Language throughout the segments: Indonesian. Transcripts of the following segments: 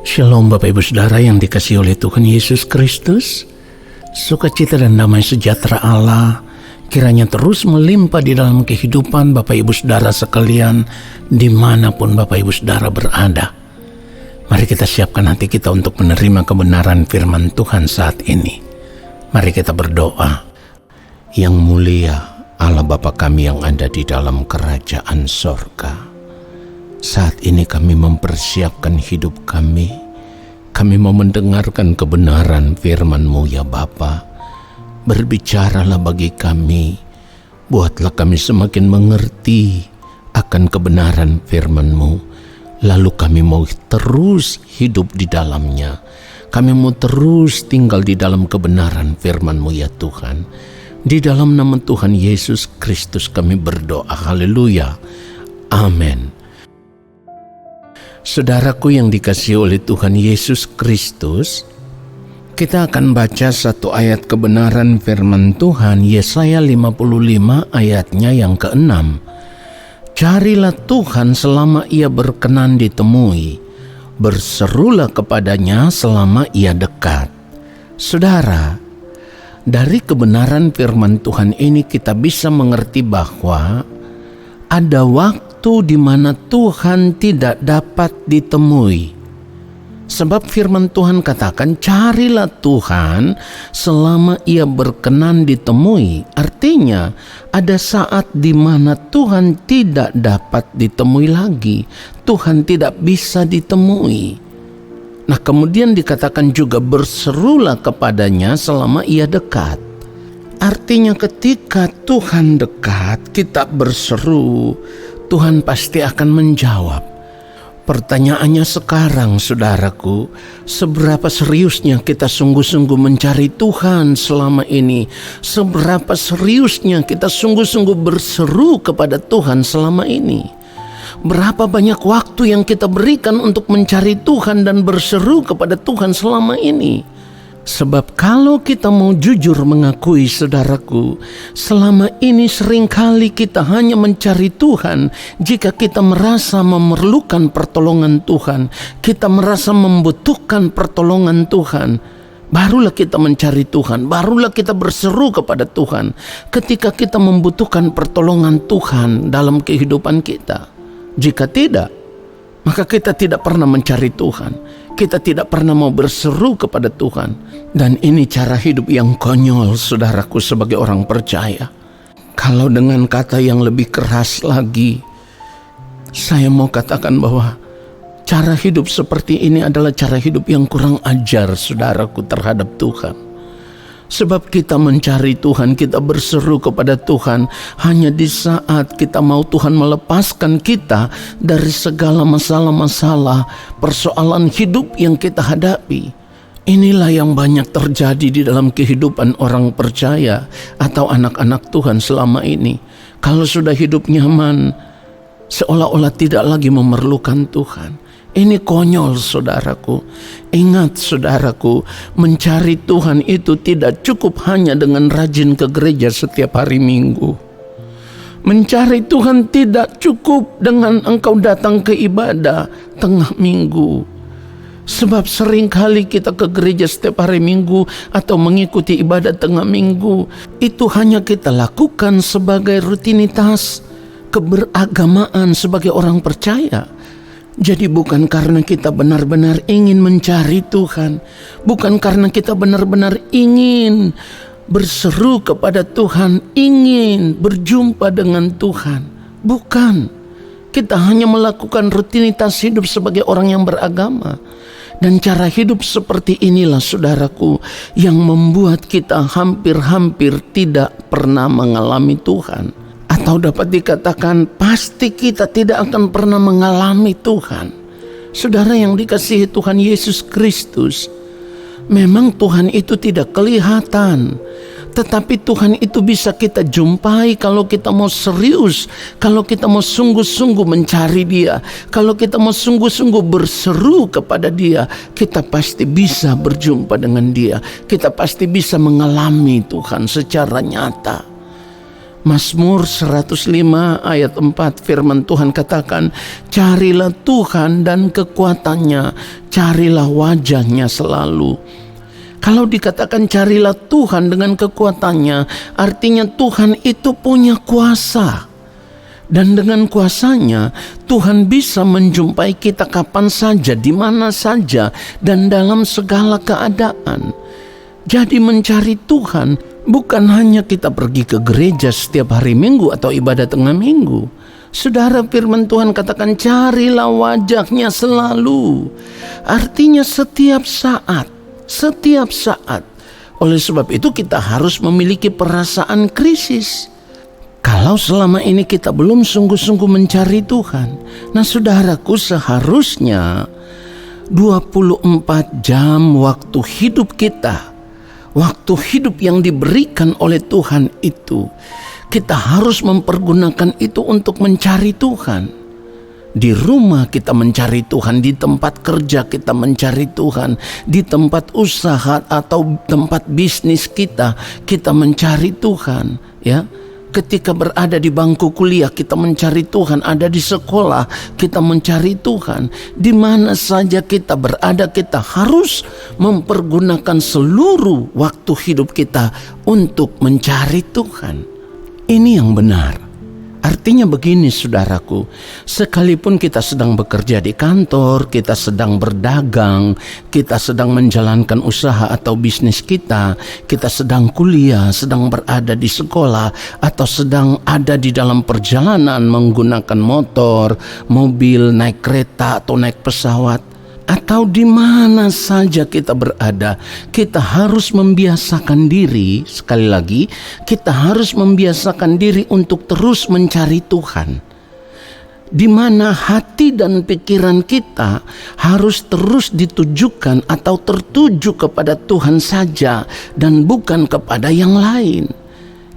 Shalom Bapak Ibu Saudara yang dikasihi oleh Tuhan Yesus Kristus. Sukacita dan damai sejahtera Allah kiranya terus melimpah di dalam kehidupan Bapak Ibu Saudara sekalian dimanapun Bapak Ibu Saudara berada. Mari kita siapkan hati kita untuk menerima kebenaran firman Tuhan saat ini. Mari kita berdoa. Yang mulia Allah Bapa kami yang ada di dalam kerajaan sorga, saat ini kami mempersiapkan hidup kami. Kami mau mendengarkan kebenaran firman-Mu ya Bapa. Berbicaralah bagi kami. Buatlah kami semakin mengerti akan kebenaran firman-Mu. Lalu kami mau terus hidup di dalamnya. Kami mau terus tinggal di dalam kebenaran firman-Mu ya Tuhan. Di dalam nama Tuhan Yesus Kristus kami berdoa. Haleluya. Amin. Saudaraku yang dikasihi oleh Tuhan Yesus Kristus, kita akan baca satu ayat kebenaran firman Tuhan, Yesaya 55 ayatnya yang ke-6. Carilah Tuhan selama ia berkenan ditemui, berserulah kepadanya selama ia dekat. Saudara, dari kebenaran firman Tuhan ini kita bisa mengerti bahwa ada waktu di mana Tuhan tidak dapat ditemui. Sebab firman Tuhan katakan, carilah Tuhan selama ia berkenan ditemui. Artinya, ada saat di mana Tuhan tidak dapat ditemui lagi. Tuhan tidak bisa ditemui. Nah, kemudian dikatakan juga berserulah kepadanya selama ia dekat. Artinya ketika Tuhan dekat, kita berseru, Tuhan pasti akan menjawab. Pertanyaannya sekarang, saudaraku, seberapa seriusnya kita sungguh-sungguh mencari Tuhan selama ini? Seberapa seriusnya kita sungguh-sungguh berseru kepada Tuhan selama ini? Berapa banyak waktu yang kita berikan untuk mencari Tuhan dan berseru kepada Tuhan selama ini? Sebab kalau kita mau jujur mengakui, saudaraku, selama ini seringkali kita hanya mencari Tuhan jika kita merasa memerlukan pertolongan Tuhan, kita merasa membutuhkan pertolongan Tuhan. Barulah kita mencari Tuhan, barulah kita berseru kepada Tuhan ketika kita membutuhkan pertolongan Tuhan dalam kehidupan kita. Jika tidak, maka kita tidak pernah mencari Tuhan. Kita tidak pernah mau berseru kepada Tuhan. Dan ini cara hidup yang konyol, saudaraku, sebagai orang percaya. Kalau dengan kata yang lebih keras lagi, saya mau katakan bahwa cara hidup seperti ini adalah cara hidup yang kurang ajar, saudaraku, terhadap Tuhan. Sebab kita mencari Tuhan, kita berseru kepada Tuhan hanya di saat kita mau Tuhan melepaskan kita dari segala masalah-masalah, persoalan hidup yang kita hadapi. Inilah yang banyak terjadi di dalam kehidupan orang percaya atau anak-anak Tuhan selama ini. Kalau sudah hidup nyaman, seolah-olah tidak lagi memerlukan Tuhan. Ini konyol, saudaraku. Ingat, saudaraku, mencari Tuhan itu tidak cukup hanya dengan rajin ke gereja setiap hari Minggu. Mencari Tuhan tidak cukup dengan engkau datang ke ibadah tengah minggu. Sebab seringkali kita ke gereja setiap hari Minggu atau mengikuti ibadah tengah minggu, itu hanya kita lakukan sebagai rutinitas keberagamaan sebagai orang percaya. Jadi bukan karena kita benar-benar ingin mencari Tuhan, bukan karena kita benar-benar ingin berseru kepada Tuhan, ingin berjumpa dengan Tuhan. Bukan. Kita hanya melakukan rutinitas hidup sebagai orang yang beragama. Dan cara hidup seperti inilah, saudaraku, yang membuat kita hampir-hampir tidak pernah mengalami Tuhan. Atau dapat dikatakan pasti kita tidak akan pernah mengalami Tuhan. Saudara yang dikasihi Tuhan Yesus Kristus, memang Tuhan itu tidak kelihatan, tetapi Tuhan itu bisa kita jumpai kalau kita mau serius, kalau kita mau sungguh-sungguh mencari Dia, kalau kita mau sungguh-sungguh berseru kepada Dia, kita pasti bisa berjumpa dengan Dia. Kita pasti bisa mengalami Tuhan secara nyata. Mazmur 105 ayat 4 firman Tuhan katakan, carilah Tuhan dan kekuatannya, carilah wajahnya selalu. Kalau dikatakan carilah Tuhan dengan kekuatannya, artinya Tuhan itu punya kuasa. Dan dengan kuasanya, Tuhan bisa menjumpai kita kapan saja, di mana saja, dan dalam segala keadaan. Jadi mencari Tuhan bukan hanya kita pergi ke gereja setiap hari Minggu atau ibadah tengah minggu. Saudara, firman Tuhan katakan carilah wajahnya selalu. Artinya setiap saat. Setiap saat. Oleh sebab itu kita harus memiliki perasaan krisis. Kalau selama ini kita belum sungguh-sungguh mencari Tuhan, nah saudaraku, seharusnya 24 jam waktu hidup kita, waktu hidup yang diberikan oleh Tuhan itu, kita harus mempergunakan itu untuk mencari Tuhan. Di rumah kita mencari Tuhan, di tempat kerja kita mencari Tuhan, di tempat usaha atau tempat bisnis kita mencari Tuhan, ya. Ketika berada di bangku kuliah kita mencari Tuhan, ada di sekolah kita mencari Tuhan. Di mana saja kita berada, kita harus mempergunakan seluruh waktu hidup kita untuk mencari Tuhan. Ini yang benar. Artinya begini saudaraku, sekalipun kita sedang bekerja di kantor, kita sedang berdagang, kita sedang menjalankan usaha atau bisnis kita sedang kuliah, sedang berada di sekolah, atau sedang ada di dalam perjalanan menggunakan motor, mobil, naik kereta atau naik pesawat, atau di mana saja kita berada, kita harus membiasakan diri. Sekali lagi, kita harus membiasakan diri untuk terus mencari Tuhan. Di mana hati dan pikiran kita harus terus ditujukan atau tertuju kepada Tuhan saja dan bukan kepada yang lain.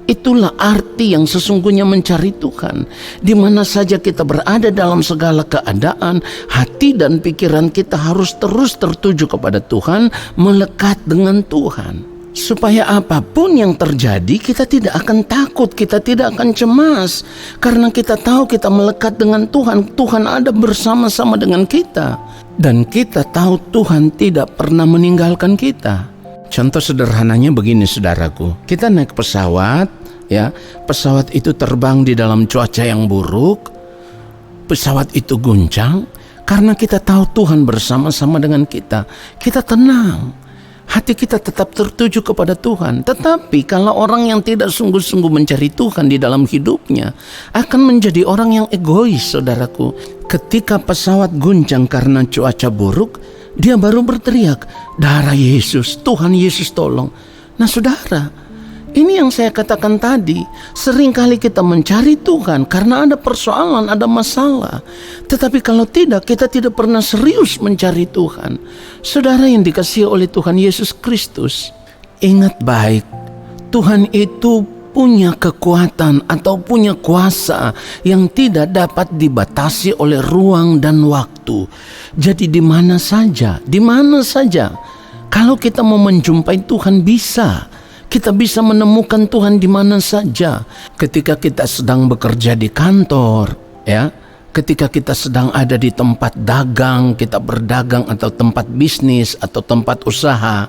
Itulah arti yang sesungguhnya mencari Tuhan. Di mana saja kita berada dalam segala keadaan, hati dan pikiran kita harus terus tertuju kepada Tuhan, melekat dengan Tuhan. Supaya apapun yang terjadi, kita tidak akan takut, kita tidak akan cemas. Karena kita tahu kita melekat dengan Tuhan, Tuhan ada bersama-sama dengan kita. Dan kita tahu Tuhan tidak pernah meninggalkan kita. Contoh sederhananya begini saudaraku, kita naik pesawat, ya, pesawat itu terbang di dalam cuaca yang buruk, pesawat itu guncang, karena kita tahu Tuhan bersama-sama dengan kita, kita tenang, hati kita tetap tertuju kepada Tuhan. Tetapi kalau orang yang tidak sungguh-sungguh mencari Tuhan di dalam hidupnya, akan menjadi orang yang egois saudaraku. Ketika pesawat guncang karena cuaca buruk, dia baru berteriak, darah Yesus, Tuhan Yesus tolong. Nah saudara, ini yang saya katakan tadi, seringkali kita mencari Tuhan karena ada persoalan, ada masalah. Tetapi kalau tidak, kita tidak pernah serius mencari Tuhan. Saudara yang dikasihi oleh Tuhan Yesus Kristus, ingat baik, Tuhan itu punya kekuatan atau punya kuasa yang tidak dapat dibatasi oleh ruang dan waktu. Jadi di mana saja, kalau kita mau menjumpai Tuhan bisa. Kita bisa menemukan Tuhan di mana saja. Ketika kita sedang bekerja di kantor, ya, ketika kita sedang ada di tempat dagang, kita berdagang atau tempat bisnis atau tempat usaha,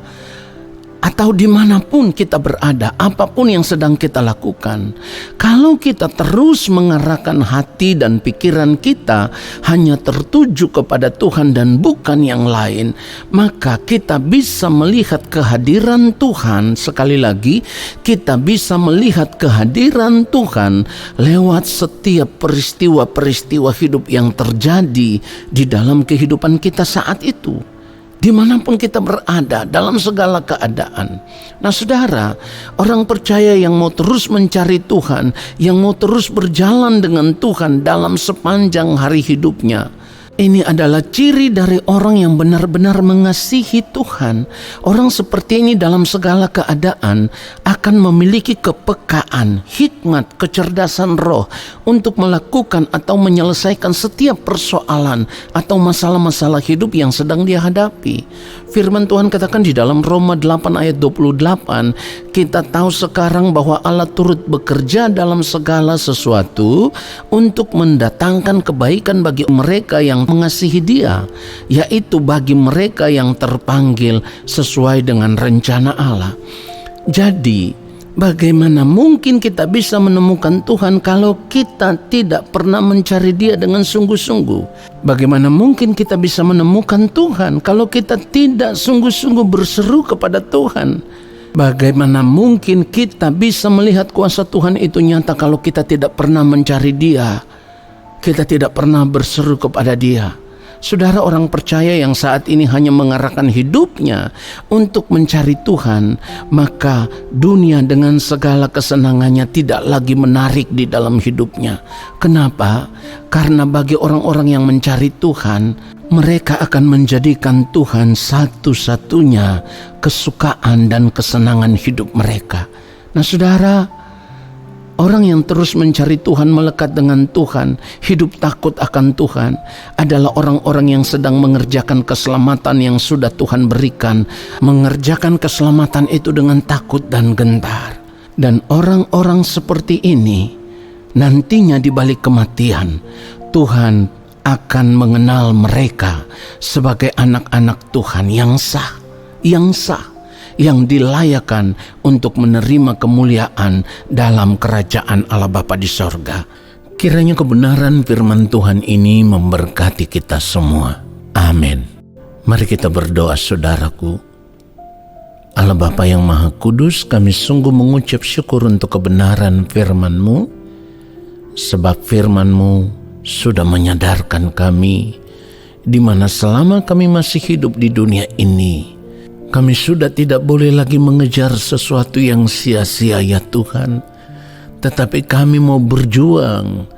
atau dimanapun kita berada, apapun yang sedang kita lakukan, kalau kita terus mengarahkan hati dan pikiran kita hanya tertuju kepada Tuhan dan bukan yang lain, maka kita bisa melihat kehadiran Tuhan. Sekali lagi, kita bisa melihat kehadiran Tuhan lewat setiap peristiwa-peristiwa hidup yang terjadi di dalam kehidupan kita saat itu. Dimanapun kita berada, dalam segala keadaan. Nah saudara, orang percaya yang mau terus mencari Tuhan, yang mau terus berjalan dengan Tuhan dalam sepanjang hari hidupnya, ini adalah ciri dari orang yang benar-benar mengasihi Tuhan. Orang seperti ini dalam segala keadaan akan memiliki kepekaan, hikmat, kecerdasan roh untuk melakukan atau menyelesaikan setiap persoalan atau masalah-masalah hidup yang sedang dia hadapi. Firman Tuhan katakan di dalam Roma 8 ayat 28, Kita tahu sekarang bahwa Allah turut bekerja dalam segala sesuatu untuk mendatangkan kebaikan bagi mereka yang mengasihi Dia, yaitu bagi mereka yang terpanggil sesuai dengan rencana Allah. Jadi, bagaimana mungkin kita bisa menemukan Tuhan kalau kita tidak pernah mencari Dia dengan sungguh-sungguh? Bagaimana mungkin kita bisa menemukan Tuhan kalau kita tidak sungguh-sungguh berseru kepada Tuhan? Bagaimana mungkin kita bisa melihat kuasa Tuhan itu nyata kalau kita tidak pernah mencari Dia? Kita tidak pernah berseru kepada Dia. Saudara, orang percaya yang saat ini hanya mengarahkan hidupnya untuk mencari Tuhan, maka dunia dengan segala kesenangannya tidak lagi menarik di dalam hidupnya. Kenapa? Karena bagi orang-orang yang mencari Tuhan, mereka akan menjadikan Tuhan satu-satunya kesukaan dan kesenangan hidup mereka. Nah saudara, orang yang terus mencari Tuhan, melekat dengan Tuhan, hidup takut akan Tuhan, adalah orang-orang yang sedang mengerjakan keselamatan yang sudah Tuhan berikan, mengerjakan keselamatan itu dengan takut dan gentar. Dan orang-orang seperti ini, nantinya di balik kematian, Tuhan akan mengenal mereka sebagai anak-anak Tuhan yang sah, yang dilayakan untuk menerima kemuliaan dalam kerajaan Allah Bapa di sorga. Kiranya kebenaran firman Tuhan ini memberkati kita semua. Amin. Mari kita berdoa, saudaraku. Allah Bapa yang Maha Kudus, kami sungguh mengucap syukur untuk kebenaran firman-Mu, sebab firman-Mu sudah menyadarkan kami di mana selama kami masih hidup di dunia ini, kami sudah tidak boleh lagi mengejar sesuatu yang sia-sia ya Tuhan, tetapi kami mau berjuang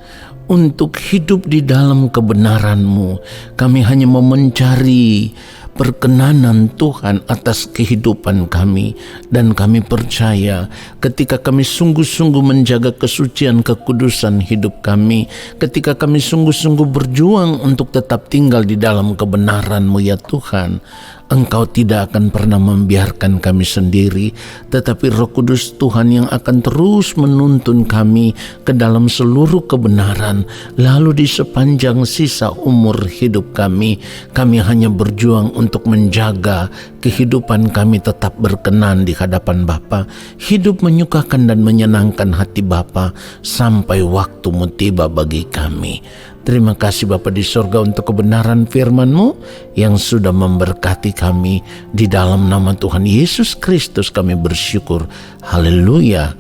untuk hidup di dalam kebenaran-Mu. Kami hanya mau mencari perkenanan Tuhan atas kehidupan kami, dan kami percaya ketika kami sungguh-sungguh menjaga kesucian kekudusan hidup kami, ketika kami sungguh-sungguh berjuang untuk tetap tinggal di dalam kebenaran-Mu ya Tuhan, Engkau tidak akan pernah membiarkan kami sendiri, tetapi Roh Kudus Tuhan yang akan terus menuntun kami ke dalam seluruh kebenaran. Lalu di sepanjang sisa umur hidup kami hanya berjuang untuk menjaga kehidupan kami tetap berkenan di hadapan Bapa, hidup menyukakan dan menyenangkan hati Bapa sampai waktu-Mu tiba bagi kami. Terima kasih Bapa di sorga untuk kebenaran firman-Mu yang sudah memberkati kami. Di dalam nama Tuhan Yesus Kristus kami bersyukur. Haleluya.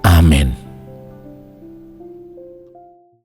Amin.